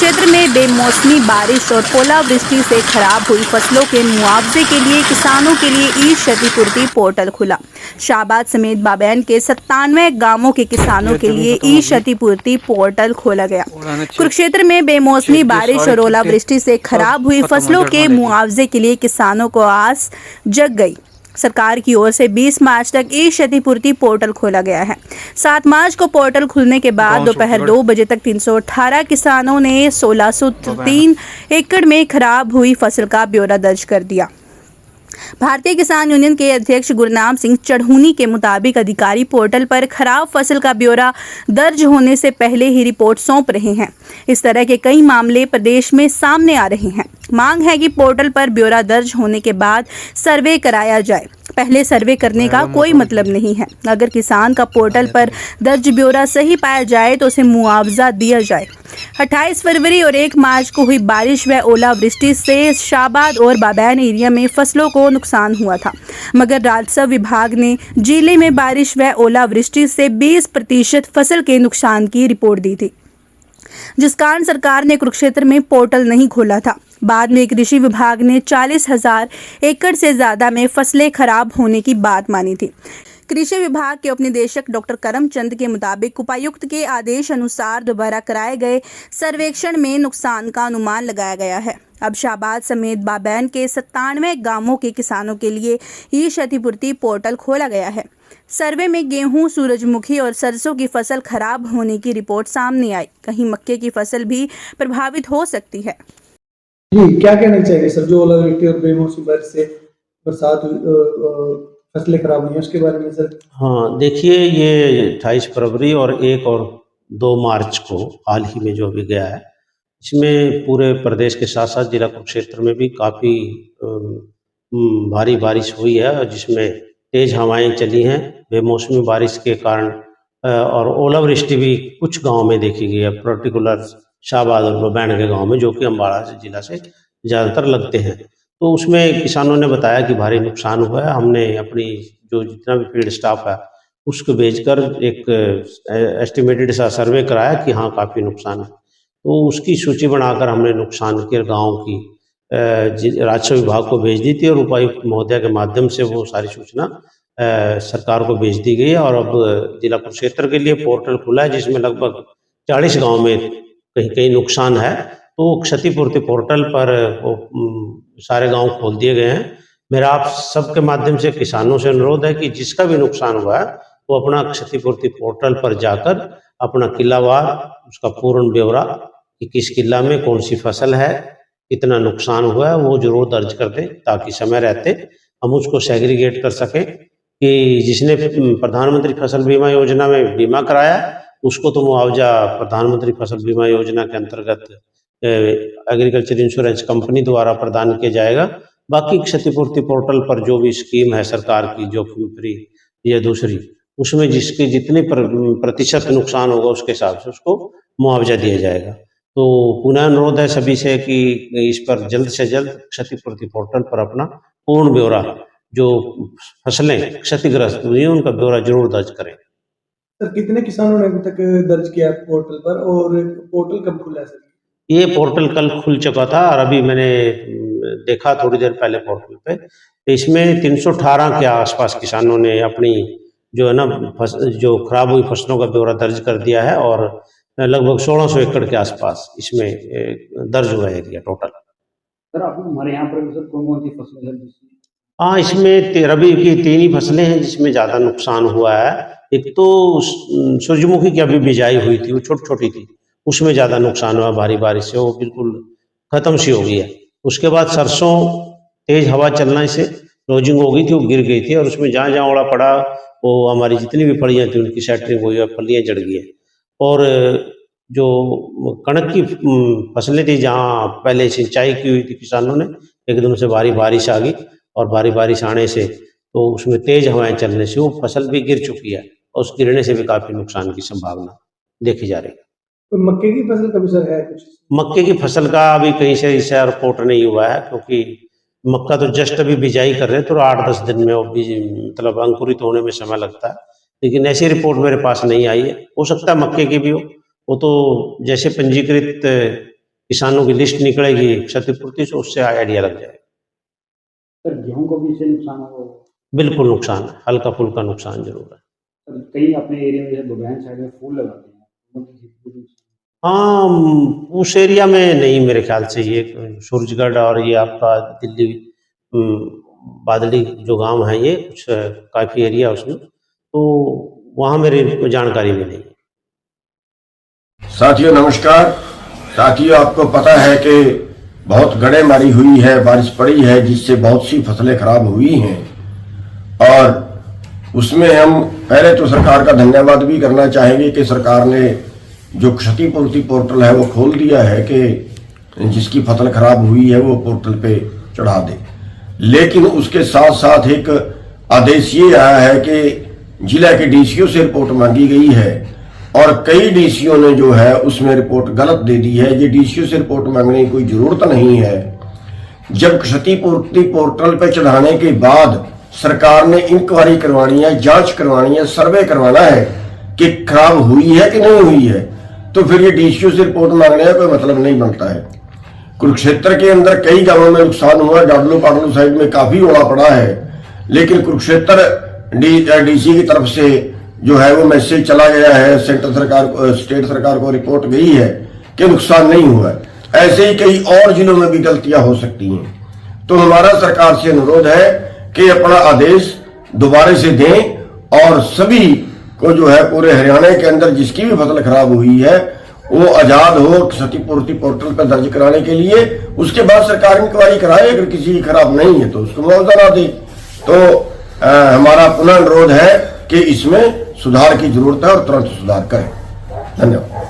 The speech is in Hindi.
कुरुक्षेत्र में बेमौसमी बारिश और ओलावृष्टि से खराब हुई फसलों के मुआवजे के लिए किसानों के लिए ई क्षतिपूर्ति पोर्टल खुला। शाहबाद समेत बाबैन के 97 गांवों के किसानों के लिए ई क्षतिपूर्ति पोर्टल खोला गया। कुरुक्षेत्र में बेमौसमी बारिश और ओलावृष्टि से खराब हुई फसलों के मुआवजे के लिए किसानों को आस जग गई। सरकार की ओर से 20 मार्च तक ई क्षतिपूर्ति पोर्टल खोला गया है। 7 मार्च को पोर्टल खुलने के बाद दोपहर 2 बजे तक 318 किसानों ने 1603 एकड़ में खराब हुई फसल का ब्यौरा दर्ज कर दिया। भारतीय किसान यूनियन के अध्यक्ष गुरनाम सिंह चढ़ूनी के मुताबिक अधिकारी पोर्टल पर खराब फसल का ब्यौरा दर्ज होने से पहले ही रिपोर्ट सौंप रहे हैं। इस तरह के कई मामले प्रदेश में सामने आ रहे हैं। मांग है कि पोर्टल पर ब्यौरा दर्ज होने के बाद सर्वे कराया जाए। पहले सर्वे करने का कोई मतलब नहीं है। अगर किसान का पोर्टल पर दर्ज ब्यौरा सही पाया जाए तो उसे मुआवजा दिया जाए। 28 फरवरी और 1 मार्च को हुई बारिश व ओलावृष्टि से शाहबाद और बाबैन एरिया में फसलों को नुकसान हुआ था, मगर राजस्व विभाग ने जिले में बारिश व ओलावृष्टि से 20% फसल के नुकसान की रिपोर्ट दी थी, जिस कारण सरकार ने कुरुक्षेत्र में पोर्टल नहीं खोला था। बाद में कृषि विभाग ने 40,000 एकड़ से ज्यादा में फसलें खराब होने की बात मानी थी। कृषि विभाग के उपनिदेशक डॉक्टर करमचंद के मुताबिक उपायुक्त के आदेश अनुसार दोबारा कराए गए सर्वेक्षण में नुकसान का अनुमान लगाया गया है। अब शाहबाद समेत बाबैन के 97 गांवों के किसानों के लिए ई क्षतिपूर्ति पोर्टल खोला गया है। सर्वे में गेहूं, सूरजमुखी और सरसों की फसल खराब होने की रिपोर्ट सामने आई। कहीं मक्के की फसल भी प्रभावित हो सकती है। जी, क्या कहना चाहिए सर, जो ओलावृष्टि और बेमौसमी बारिश से बरसात फसलें खराब हुई हैं उसके बारे में सर? हाँ, देखिए, ये 28 फरवरी और 1 और 2 मार्च को हाल ही में जो भी गया है, इसमें पूरे प्रदेश के साथ साथ जिला कुरुक्षेत्र में भी काफ़ी भारी बारिश हुई है, और जिसमें तेज़ हवाएं चली हैं। बेमौसमी बारिश के कारण और ओलावृष्टि भी कुछ गाँव में देखी गई है, पर्टिकुलर शाहबाद और बाबैन के गाँव में, जो कि अम्बाड़ा जिला से ज़्यादातर लगते हैं। तो उसमें किसानों ने बताया कि भारी नुकसान हुआ है। हमने अपनी जो जितना भी फील्ड स्टाफ है उसको भेजकर एक एस्टिमेटेड सा सर्वे कराया कि हाँ, काफ़ी नुकसान है। तो उसकी सूची बनाकर हमने नुकसान के गाँव की राजस्व विभाग को भेज दी थी, और उपायुक्त महोदय के माध्यम से वो सारी सूचना सरकार को भेज दी गई है। और अब जिला कुरुक्षेत्र के लिए पोर्टल खुला है, जिसमें लगभग 40 गाँव में कहीं कहीं नुकसान है। तो क्षतिपूर्ति पोर्टल पर सारे गांव खोल दिए गए हैं। मेरा आप सबके माध्यम से किसानों से अनुरोध है कि जिसका भी नुकसान हुआ है वो अपना क्षतिपूर्ति पोर्टल पर जाकर अपना किलावार उसका पूर्ण ब्यौरा कि किस किला में कौन सी फसल है, कितना नुकसान हुआ है, वो जरूर दर्ज कर दें, ताकि समय रहते हम उसको सेग्रीगेट कर सकें कि जिसने प्रधानमंत्री फसल बीमा योजना में बीमा कराया उसको तो मुआवजा प्रधानमंत्री फसल बीमा योजना के अंतर्गत एग्रीकल्चर इंश्योरेंस कंपनी द्वारा प्रदान किया जाएगा। बाकी क्षतिपूर्ति पोर्टल पर जो भी स्कीम है सरकार की, जोखिम फ्री या दूसरी, उसमें जिसके जितने प्रतिशत नुकसान होगा उसके हिसाब से उसको मुआवजा दिया जाएगा। तो पुनः अनुरोध है सभी से कि इस पर जल्द से जल्द क्षतिपूर्ति पोर्टल पर अपना पूर्ण ब्यौरा, जो फसलें क्षतिग्रस्त हुई हैं उनका ब्यौरा जरूर दर्ज करें। सर, कितने किसानों ने अभी तक दर्ज किया पोर्टल पर, और पोर्टल कब खुला है सर? ये पोर्टल कल खुल चुका था, और अभी मैंने देखा थोड़ी देर पहले पोर्टल पे, तो इसमें 318 के आसपास किसानों ने अपनी जो है ना जो खराब हुई फसलों का ब्यौरा दर्ज कर दिया है, और लगभग 1600 एकड़ के आसपास इसमें दर्ज हुआ है एरिया टोटल। सर, आप हमारे यहाँ पर सर कौन कौन सी फसलें हैं? हाँ, इसमें रबी की 3 ही फसलें हैं जिसमें ज़्यादा नुकसान हुआ है। एक तो सूरजमुखी की अभी बिजाई हुई थी, वो छोटी छोटी थी, उसमें ज़्यादा नुकसान हुआ भारी बारिश से, वो बिल्कुल ख़त्म सी हो गई है। उसके बाद सरसों तेज़ हवा चलने से रोजिंग हो गई थी, वो गिर गई थी, और उसमें जहाँ जहाँ ओला पड़ा वो हमारी जितनी भी फलियाँ थी उनकी सेटरिंग हुई है, फलियाँ जड़ गई है। और जो कणक की फसलें थी जहाँ पहले सिंचाई की हुई थी किसानों ने, एकदम से भारी बारिश आ गई, और भारी बारिश आने से तो उसमें तेज़ हवाएं चलने से वो फसल भी गिर चुकी है, और उस गिरने से भी काफ़ी नुकसान की संभावना देखी जा रही है। तो मक्के की फसल कभी सर है कुछ? मक्के की फसल का अभी कहीं से ऐसा रिपोर्ट नहीं हुआ है, क्योंकि मक्का तो जस्ट अभी बिजाई कर रहे हैं, तो 8-10 दिन में वो मतलब अंकुरित होने में समय लगता है, लेकिन ऐसी रिपोर्ट मेरे पास नहीं आई है। हो सकता है मक्के की भी हो, वो तो जैसे पंजीकृत किसानों की लिस्ट निकलेगी क्षतिपूर्ति से, उससे आइडिया लग जाएगा। सर गेहूं को भी इससे नुकसान होगा? बिल्कुल नुकसान है, हल्का फुल्का नुकसान जरूर है। सर कई अपने एरिया में जैसे बबैन साइड में फूल लगाते हैं, उनकी खेती को भी हाँ, उस एरिया में नहीं मेरे ख्याल से, ये सूरजगढ़ और ये आपका दिल्ली बादली जो गांव है, ये कुछ काफ़ी एरिया उसमें, तो वहाँ मेरी जानकारी में नहीं है। साथियों नमस्कार। साथियों आपको पता है कि बहुत गड़ेमारी हुई है, बारिश पड़ी है, जिससे बहुत सी फसलें खराब हुई हैं और उसमें हम पहले तो सरकार का धन्यवाद भी करना चाहेंगे कि सरकार ने जो क्षतिपूर्ति पोर्टल है वो खोल दिया है कि जिसकी फसल खराब हुई है वो पोर्टल पे चढ़ा दे। लेकिन उसके साथ साथ एक आदेश ये आया है कि जिला के डीसीओ से रिपोर्ट मांगी गई है और कई डीसीओ ने जो है उसमें रिपोर्ट गलत दे दी है। ये डीसीओ से रिपोर्ट मांगने की कोई जरूरत नहीं है। जब क्षतिपूर्ति पोर्टल पे चढ़ाने के बाद सरकार ने इंक्वायरी करवानी है, जांच करवानी है, सर्वे करवाना है कि खराब हुई है कि नहीं हुई है, तो फिर ये डीसीओ से रिपोर्ट मांगने का कोई मतलब नहीं बनता है। कुरुक्षेत्र के अंदर कई गांवों में नुकसान हुआ, डाडलू पाडलू साइड में काफी ओला पड़ा है, लेकिन कुरुक्षेत्र डीसी की तरफ से जो है वो मैसेज चला गया है, सेंट्रल सरकार को, स्टेट सरकार को रिपोर्ट गई है कि नुकसान नहीं हुआ है। ऐसे ही कई और जिलों में भी गलतियां हो सकती हैं। तो हमारा सरकार से अनुरोध है कि अपना आदेश दोबारा से दें और सभी को जो है पूरे हरियाणा के अंदर जिसकी भी फसल खराब हुई है वो आजाद हो क्षतिपूर्ति पोर्टल पर दर्ज कराने के लिए। उसके बाद सरकार इंक्वायरी कराए, अगर किसी की खराब नहीं है तो उसको मुआवजा ना दे। तो हमारा पुनः अनुरोध है कि इसमें सुधार की जरूरत है और तुरंत सुधार करें। धन्यवाद।